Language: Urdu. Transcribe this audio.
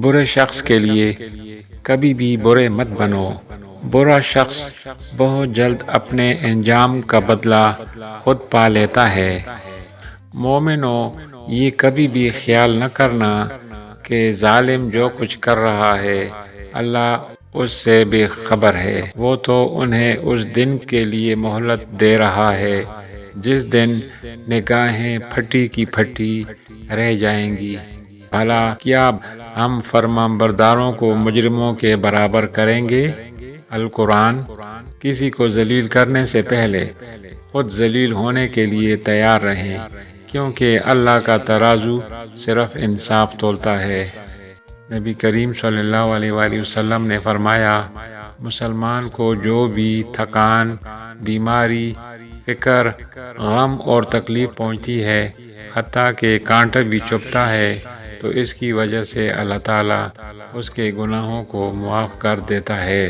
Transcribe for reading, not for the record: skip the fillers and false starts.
برے شخص کے لیے کبھی بھی برے مت بنو۔ برا شخص بہت جلد اپنے انجام کا بدلہ خود پا لیتا ہے۔ مومنو، یہ کبھی بھی خیال نہ کرنا کہ ظالم جو کچھ کر رہا ہے اللہ اس سے بے خبر ہے۔ وہ تو انہیں اس دن کے لیے مہلت دے رہا ہے جس دن نگاہیں پھٹی کی پھٹی رہ جائیں گی۔ بھلا کیا ہم فرمانبرداروں کو مجرموں کے برابر کریں گے؟ القرآن: کسی کو ذلیل کرنے سے پہلے خود ذلیل ہونے کے لیے تیار رہیں، کیونکہ اللہ کا ترازو صرف انصاف تولتا ہے۔ نبی کریم صلی اللہ علیہ وآلہ وسلم نے فرمایا، مسلمان کو جو بھی تھکان، بیماری، فکر، غم اور تکلیف پہنچتی ہے، حتیٰ کہ کانٹا بھی چبھتا ہے، تو اس کی وجہ سے اللہ تعالیٰ اس کے گناہوں کو معاف کر دیتا ہے۔